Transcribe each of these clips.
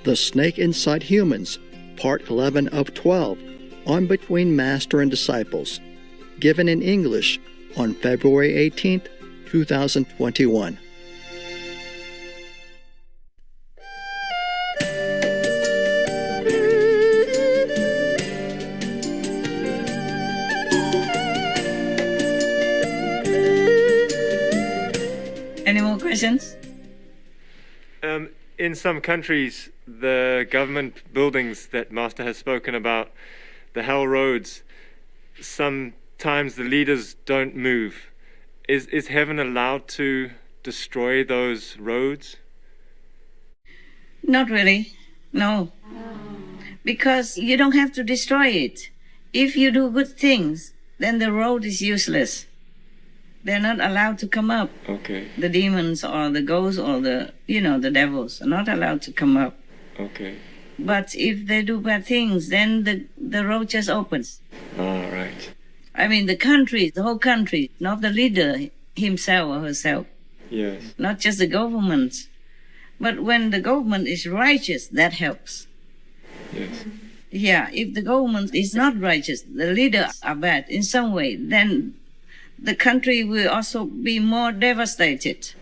The Snake Inside Humans, Part 11 of 12, on Between Master and Disciples, given in English on February 18, 2021. Any more questions? In some countries, the government buildings that Master has spoken about, the hell roads, sometimes the leaders don't move. Is heaven allowed to destroy those roads? Not really, no. Because you don't have to destroy it. If you do good things, then the road is useless. They're not allowed to come up. Okay. The demons or the ghosts or the devils are not allowed to come up. Okay. But if they do bad things, then the road just opens. All right. I mean, the whole country, not the leader himself or herself. Yes. Not just the government. But when the government is righteous, that helps. Yes. Yeah, if the government is not righteous, the leaders are bad in some way, then the country will also be more devastated.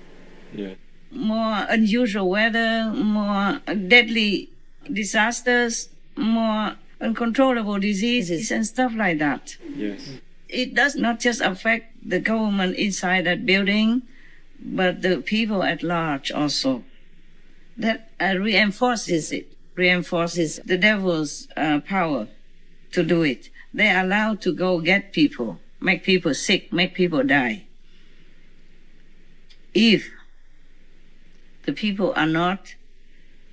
Yeah. More unusual weather, more deadly disasters, more uncontrollable diseases and stuff like that. Yes. It does not just affect the government inside that building, but the people at large also. That reinforces the devil's power to do it. They're allowed to go get people, make people sick, make people die. If the people are not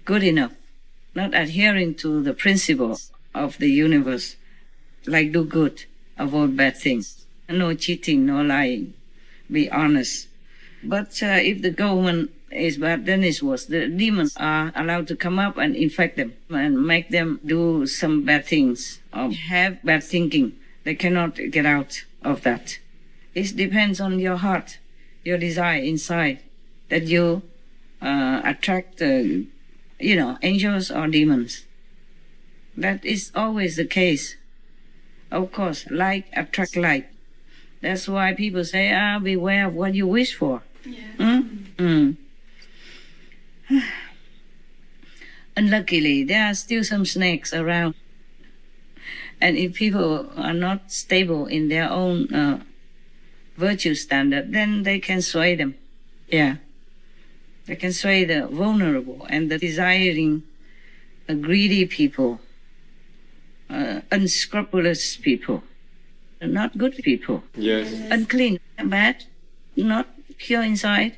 good enough, not adhering to the principles of the universe, like do good, avoid bad things, no cheating, no lying, be honest. But if the government is bad, then it's worse. The demons are allowed to come up and infect them and make them do some bad things or have bad thinking. They cannot get out of that. It depends on your heart, your desire inside, that you attract, angels or demons. That is always the case. Of course, like attract like. That's why people say, beware of what you wish for. Yeah. Unluckily, there are still some snakes around. And if people are not stable in their own virtue standard, then they can sway them. Yeah. They can sway the vulnerable and the desiring, greedy people, unscrupulous people, not good people. Yes. Unclean, bad, not pure inside.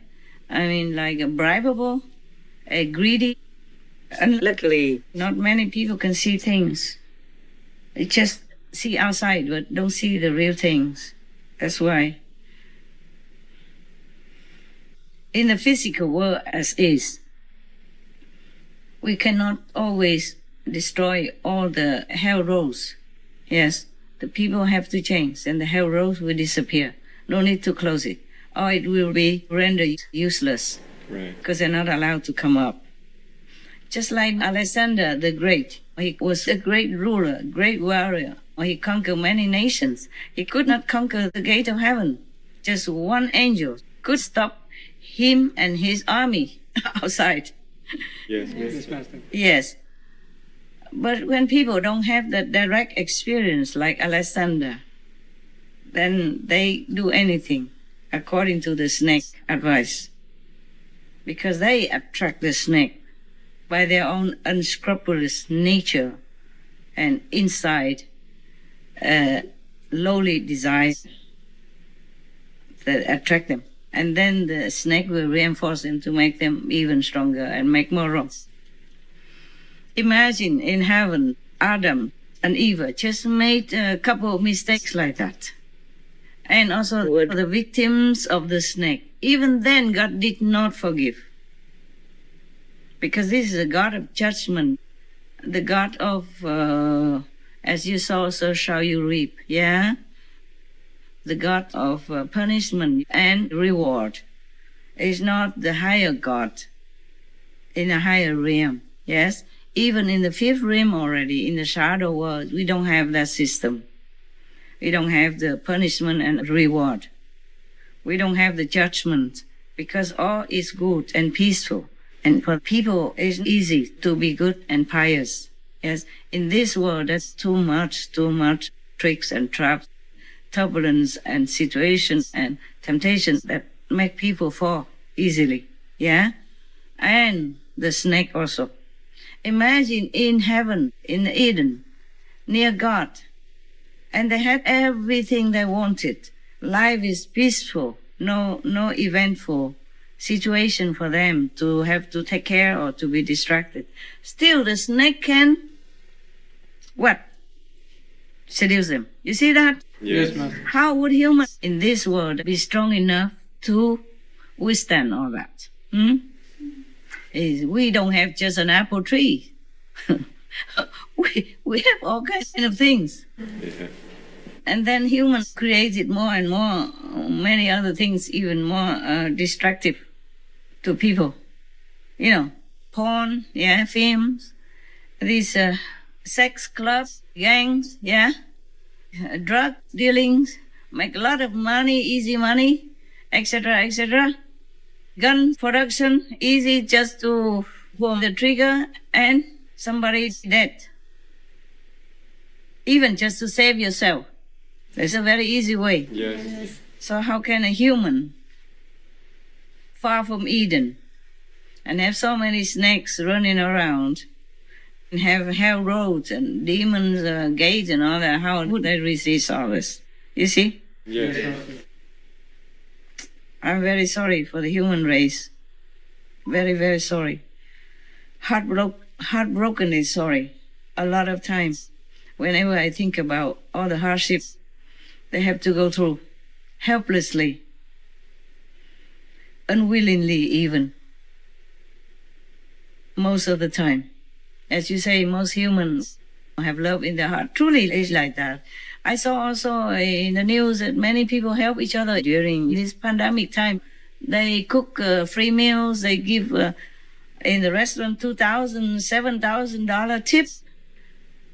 I mean, like a bribable, a greedy. Unluckily, not many people can see things. They just see outside, but don't see the real things. That's why. In the physical world as is, we cannot always destroy all the hell roads. Yes, the people have to change and the hell roads will disappear. No need to close it, or it will be rendered useless. Right. Because they're not allowed to come up. Just like Alexander the Great, he was a great ruler, great warrior. He conquered many nations. He could not conquer the gate of heaven. Just one angel could stop him and his army outside. Yes, Master. Yes. But when people don't have that direct experience like Alexander, then they do anything according to the snake advice. Because they attract the snake by their own unscrupulous nature and inside lowly desire that attract them. And then the snake will reinforce them to make them even stronger and make more wrongs. Imagine in heaven, Adam and Eve just made a couple of mistakes like that. And also were the victims of the snake. Even then, God did not forgive. Because this is a God of judgment, the God of, as you sow, so shall you reap. Yeah? The God of punishment and reward. Is not the higher God in a higher realm. Yes? Even in the fifth realm already, in the shadow world, we don't have that system. We don't have the punishment and reward. We don't have the judgment, because all is good and peaceful. And for people, it's easy to be good and pious. Yes, in this world, there's too much tricks and traps, turbulence and situations and temptations that make people fall easily. Yeah? And the snake also. Imagine in heaven, in Eden, near God, and they had everything they wanted. Life is peaceful, no eventful situation for them to have to take care or to be distracted. Still, the snake can, what? Seduce them. You see that? Yes. How would humans in this world be strong enough to withstand all that? We don't have just an apple tree. we have all kinds of things. Yeah. And then humans created more and more, many other things, even more destructive to people. You know, porn, yeah, films, these sex clubs, gangs, yeah, drug dealings, make a lot of money, easy money, etc., etc. Gun production, easy just to pull the trigger and somebody's dead. Even just to save yourself. It's a very easy way. Yes. So how can a human, far from Eden, and have so many snakes running around, and have hell roads and demons' gates and all that, how would they resist all this? You see? Yes. I'm very sorry for the human race. Very, very sorry. Heartbrokenly sorry. A lot of times, whenever I think about all the hardships they have to go through, helplessly, unwillingly even, most of the time. As you say, most humans have love in their heart. Truly, it's like that. I saw also in the news that many people help each other during this pandemic time. They cook free meals. They give in the restaurant $2,000, $7,000 tips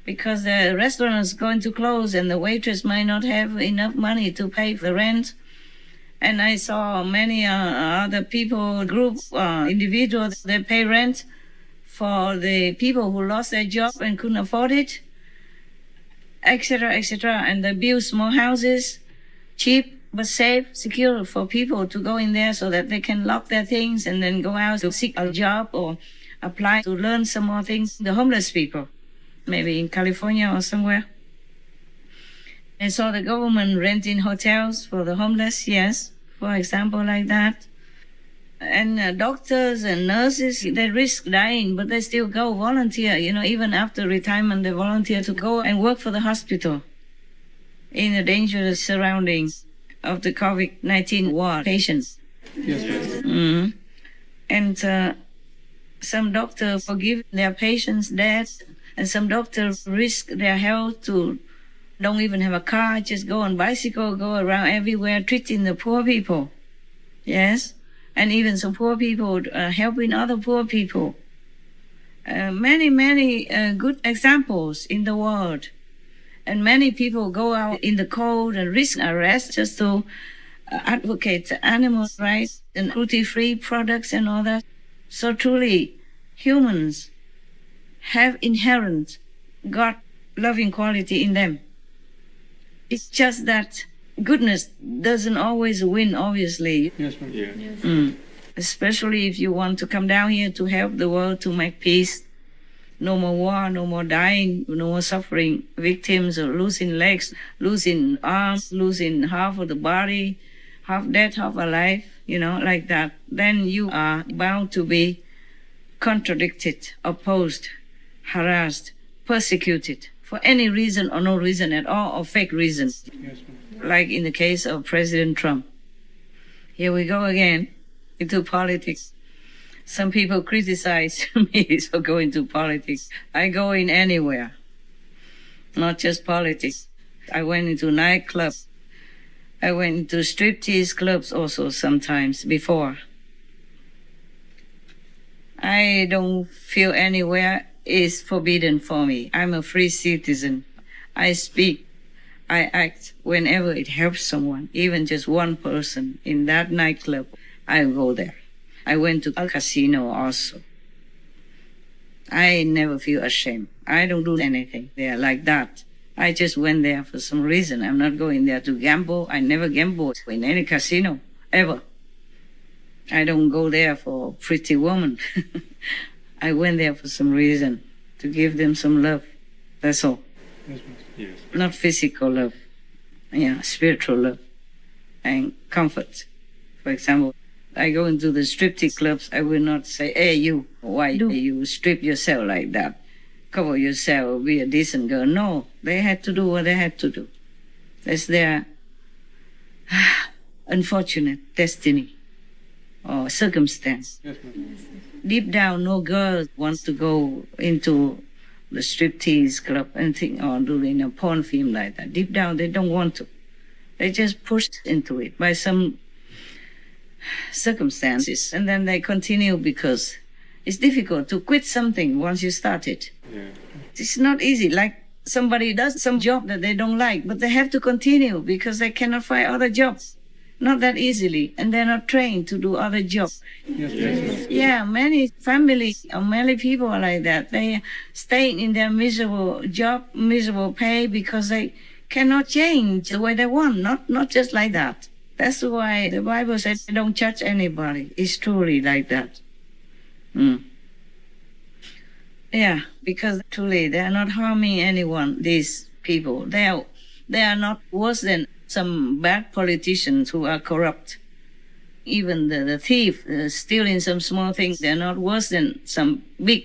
because the restaurant is going to close and the waitress might not have enough money to pay for the rent. And I saw many other people, individuals, they pay rent for the people who lost their job and couldn't afford it, etc., etc. And they build small houses, cheap but safe, secure for people to go in there so that they can lock their things and then go out to seek a job or apply to learn some more things. The homeless people, maybe in California or somewhere. And so the government renting hotels for the homeless, yes, for example, like that. And doctors and nurses, they risk dying, but they still go volunteer. You know, even after retirement, they volunteer to go and work for the hospital in the dangerous surroundings of the COVID-19 ward patients. Yes. Mm-hmm. And some doctors forgive their patients' death, and some doctors risk their health to don't even have a car, just go on bicycle, go around everywhere, treating the poor people. Yes. And even some poor people helping other poor people. Many good examples in the world. And many people go out in the cold and risk arrest just to advocate animal rights and cruelty-free products and all that. So truly, humans have inherent God-loving quality in them. It's just that goodness doesn't always win, obviously. Yes, ma'am. Yeah. Especially if you want to come down here to help the world to make peace. No more war, no more dying, no more suffering, victims or losing legs, losing arms, losing half of the body, half dead, half alive, you know, like that. Then you are bound to be contradicted, opposed, harassed, persecuted for any reason or no reason at all, or fake reasons. Yes, like in the case of President Trump. Here we go again into politics. Some people criticize me for going to politics. I go in anywhere, not just politics. I went into nightclubs. I went into striptease clubs also sometimes before. I don't feel anywhere is forbidden for me. I'm a free citizen. I speak, I act whenever it helps someone, even just one person in that nightclub. I go there. I went to a casino also. I never feel ashamed. I don't do anything there like that. I just went there for some reason. I'm not going there to gamble. I never gamble in any casino, ever. I don't go there for pretty woman. I went there for some reason, to give them some love. That's all. Yes. Not physical love. Yeah, spiritual love and comfort. For example, I go into the striptease clubs, I will not say, hey, you, why do you strip yourself like that? Cover yourself, be a decent girl. No, they had to do what they had to do. That's their unfortunate destiny or circumstance. Yes, ma'am. Deep down, no girl wants to go into the striptease club and think, or doing a porn film like that. Deep down, they don't want to. They just pushed into it by some circumstances, and then they continue because it's difficult to quit something once you start it. Yeah. It's not easy. Like somebody does some job that they don't like, but they have to continue because they cannot find other jobs. Not that easily, and they're not trained to do other jobs. Yes, ma'am. Yeah, many families or many people are like that. They stay in their miserable job, miserable pay because they cannot change the way they want. Not just like that. That's why the Bible says don't judge anybody. It's truly like that. Yeah, because truly they are not harming anyone, these people. They are not worse than some bad politicians who are corrupt. Even the thief stealing some small things, they're not worse than some big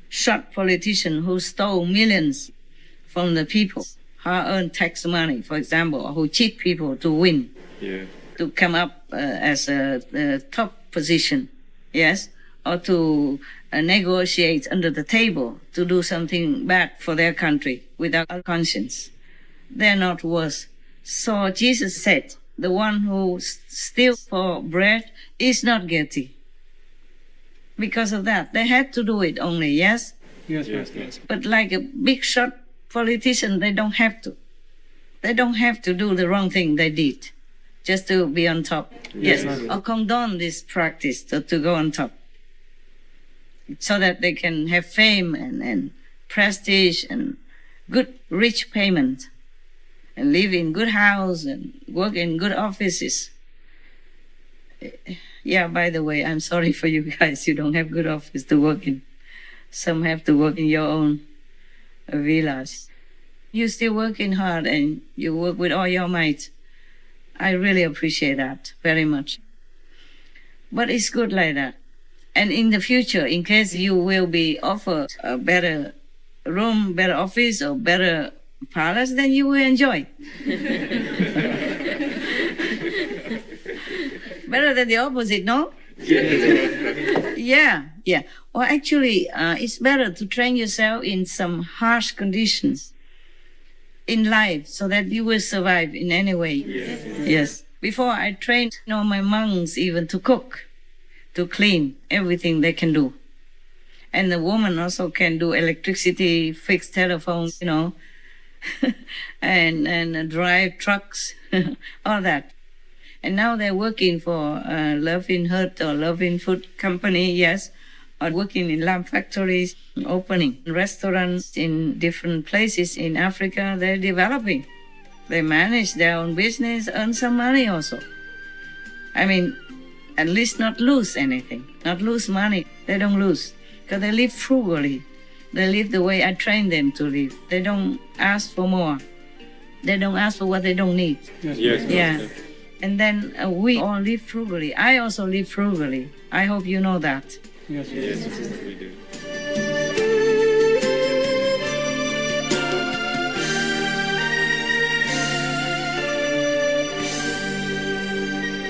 shot politician who stole millions from the people, hard-earned tax money, for example, or who cheat people to win. Yeah. To come up as a top position, yes, or to negotiate under the table to do something bad for their country without a conscience. They're not worse. So Jesus said, the one who steals for bread is not guilty. Because of that, they had to do it only, yes? Yes, ma'am. Yes. But like a big shot politician, they don't have to. They don't have to do the wrong thing they did just to be on top. Yes, or condone this practice to go on top. So that they can have fame and prestige and good, rich payment and live in good house and work in good offices. Yeah, by the way, I'm sorry for you guys. You don't have good office to work in. Some have to work in your own villas. You're still working hard and you work with all your might. I really appreciate that very much. But it's good like that. And in the future, in case you will be offered a better room, better office, or better palace, then you will enjoy. Better than the opposite, no? Yeah. Well, actually, it's better to train yourself in some harsh conditions in life so that you will survive in any way. Yes. Before I trained my monks even to cook, to clean, everything they can do. And the woman also can do electricity, fix telephones, and drive trucks, all that. And now they're working for Loving Hut or Loving Food Company, yes, or working in lamp factories, opening restaurants in different places in Africa. They're developing. They manage their own business, earn some money also. I mean, at least not lose anything, not lose money. They don't lose because they live frugally. They live the way I train them to live. They don't ask for more. They don't ask for what they don't need. Yes. Yeah. And then we all live frugally. I also live frugally. I hope you know that. Yes, Yes, we do.